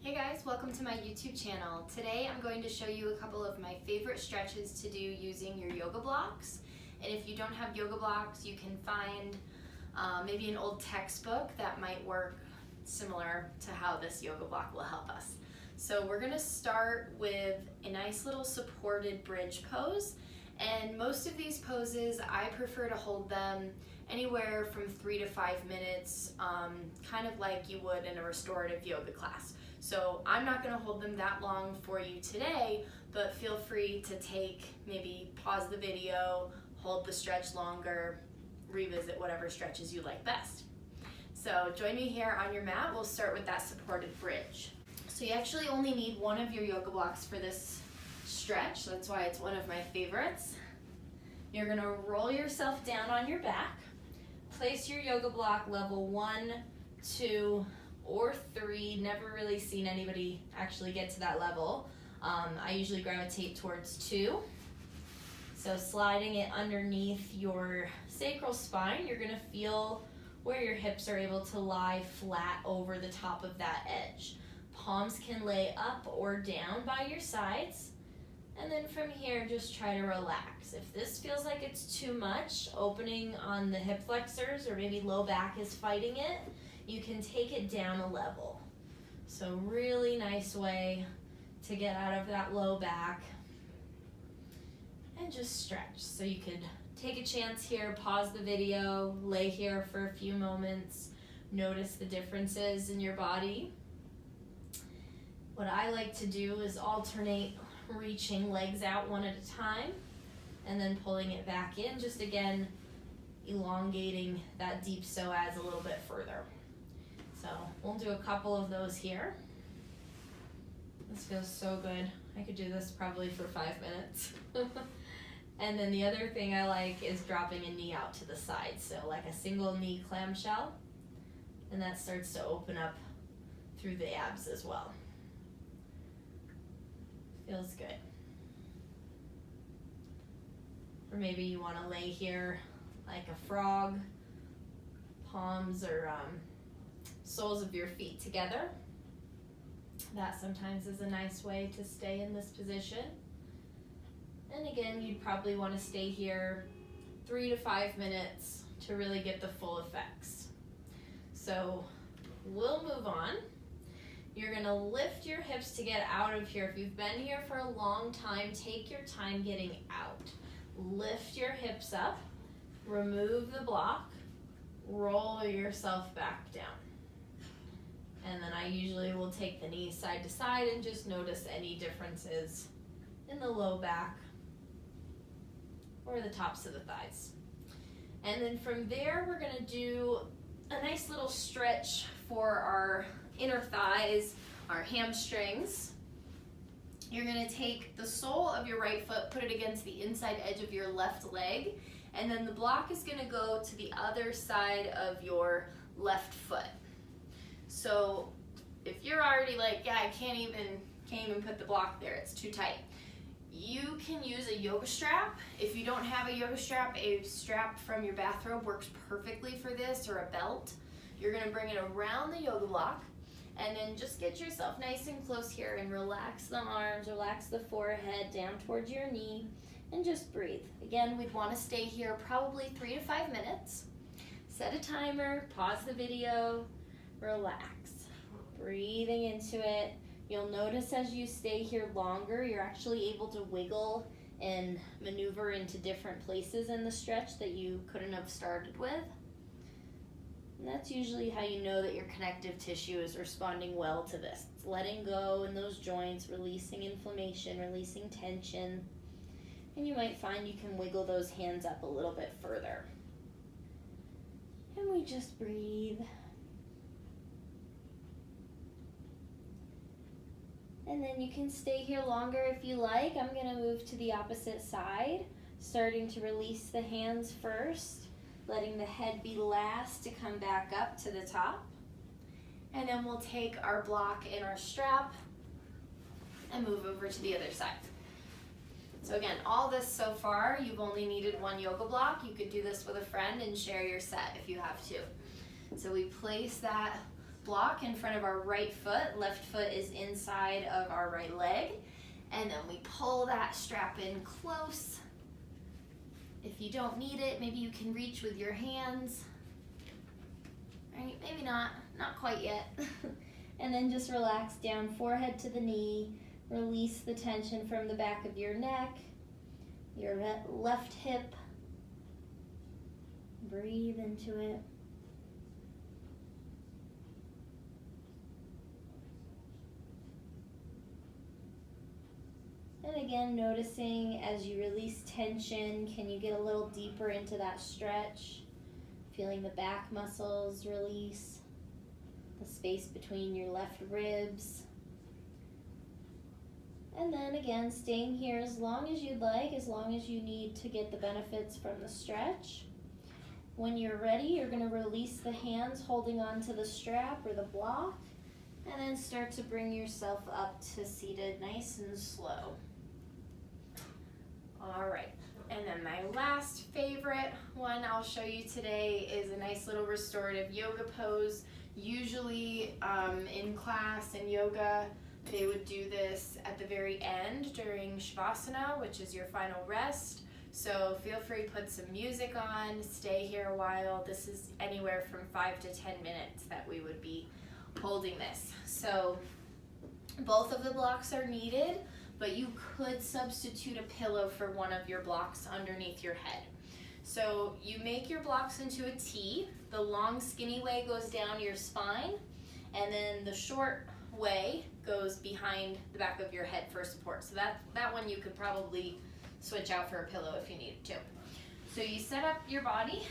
Hey guys, welcome to my YouTube channel. Today I'm going to show you a couple of my favorite stretches to do using your yoga blocks. And if you don't have yoga blocks, you can find maybe an old textbook that might work similar to how this yoga block will help us. So we're going to start with a nice little supported bridge pose. And most of these poses, I prefer to hold them anywhere from 3 to 5 minutes, kind of like you would in a restorative yoga class. So I'm not going to hold them that long for you today, but feel free to maybe pause the video, hold the stretch longer, revisit whatever stretches you like best. So join me here on your mat. We'll start with that supported bridge. So you actually only need one of your yoga blocks for this stretch. That's why it's one of my favorites. You're going to roll yourself down on your back. Place your yoga block level 1, 2, or 3. Never really seen anybody actually get to that level. I usually gravitate towards 2. So sliding it underneath your sacral spine, you're gonna feel where your hips are able to lie flat over the top of that edge. Palms can lay up or down by your sides. And then from here, just try to relax. If this feels like it's too much, opening on the hip flexors or maybe low back is fighting it, you can take it down a level. So really nice way to get out of that low back and just stretch. So you could take a chance here, pause the video, lay here for a few moments, notice the differences in your body. What I like to do is alternate reaching legs out one at a time and then pulling it back in, just again elongating that deep psoas a little bit further. So we'll do a couple of those here. This feels so good. I could do this probably for 5 minutes. And then the other thing I like is dropping a knee out to the side. So like a single knee clamshell, and that starts to open up through the abs as well. Feels good. Or maybe you want to lay here like a frog, palms or soles of your feet together. That sometimes is a nice way to stay in this position. And again, you'd probably want to stay here 3 to 5 minutes to really get the full effects. So we'll move on. You're going to lift your hips to get out of here. If you've been here for a long time, take your time getting out. Lift your hips up, remove the block, roll yourself back down. And then I usually will take the knees side to side and just notice any differences in the low back or the tops of the thighs. And then from there, we're going to do a nice little stretch for our inner thighs, our hamstrings. You're going to take the sole of your right foot, put it against the inside edge of your left leg, and then the block is going to go to the other side of your left foot. So if you're already like, yeah, I can't even put the block there, it's too tight, you can use a yoga strap. If you don't have a yoga strap, a strap from your bathrobe works perfectly for this, or a belt. You're going to bring it around the yoga block, and then just get yourself nice and close here and relax the arms, relax the forehead down towards your knee, and just breathe. Again, we'd want to stay here probably 3 to 5 minutes. Set a timer, pause the video, relax. Breathing into it. You'll notice as you stay here longer, you're actually able to wiggle and maneuver into different places in the stretch that you couldn't have started with. And that's usually how you know that your connective tissue is responding well to this. It's letting go in those joints, releasing inflammation, releasing tension. And you might find you can wiggle those hands up a little bit further. And we just breathe. And then you can stay here longer if you like. I'm going to move to the opposite side, starting to release the hands first, letting the head be last to come back up to the top. And then we'll take our block and our strap and move over to the other side. So again, all this so far, you've only needed one yoga block. You could do this with a friend and share your set if you have to. So we place that block in front of our right foot. Left foot is inside of our right leg. And then we pull that strap in close. If you don't need it, maybe you can reach with your hands. Right, maybe not quite yet. And then just relax down, forehead to the knee. Release the tension from the back of your neck, your left hip. Breathe into it. And again, noticing as you release tension, can you get a little deeper into that stretch? Feeling the back muscles release, the space between your left ribs. And then again, staying here as long as you'd like, as long as you need to get the benefits from the stretch. When you're ready, you're going to release the hands holding on to the strap or the block, and then start to bring yourself up to seated nice and slow. All right, and then my last favorite one I'll show you today is a nice little restorative yoga pose. Usually in class in yoga, they would do this at the very end during Shavasana, which is your final rest. So feel free to put some music on, stay here a while. This is anywhere from 5 to 10 minutes that we would be holding this. So both of the blocks are needed, but you could substitute a pillow for one of your blocks underneath your head. So you make your blocks into a T. The long skinny way goes down your spine, and then the short way goes behind the back of your head for support. So that one you could probably switch out for a pillow if you needed to. So you set up your body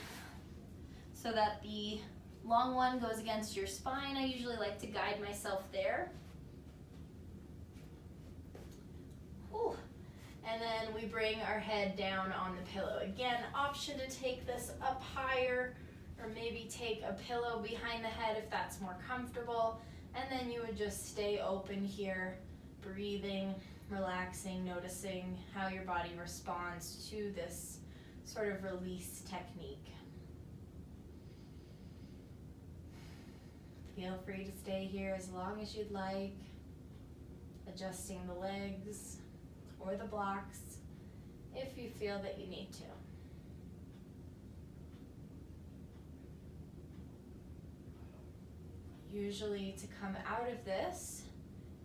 so that the long one goes against your spine. I usually like to guide myself there. Ooh. And then we bring our head down on the pillow. Again, option to take this up higher, or maybe take a pillow behind the head if that's more comfortable. And then you would just stay open here, breathing, relaxing, noticing how your body responds to this sort of release technique. Feel free to stay here as long as you'd like, adjusting the legs or the blocks if you feel that you need to. Usually to come out of this,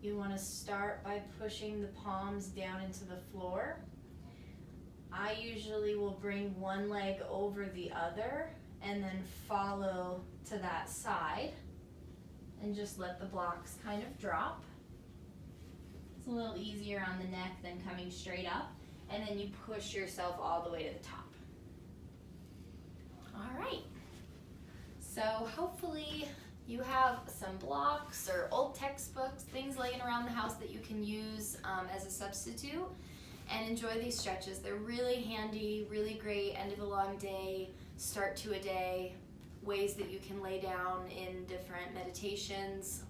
you want to start by pushing the palms down into the floor. I usually will bring one leg over the other and then follow to that side and just let the blocks kind of drop. It's a little easier on the neck than coming straight up, and then you push yourself all the way to the top. All right, so hopefully you have some blocks or old textbooks, things laying around the house that you can use as a substitute, and enjoy these stretches. They're really handy, really great end of a long day, start to a day, ways that you can lay down in different meditations,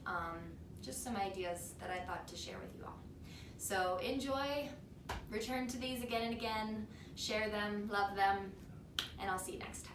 just some ideas that I thought to share with you all. So enjoy, return to these again and again, share them, love them, and I'll see you next time.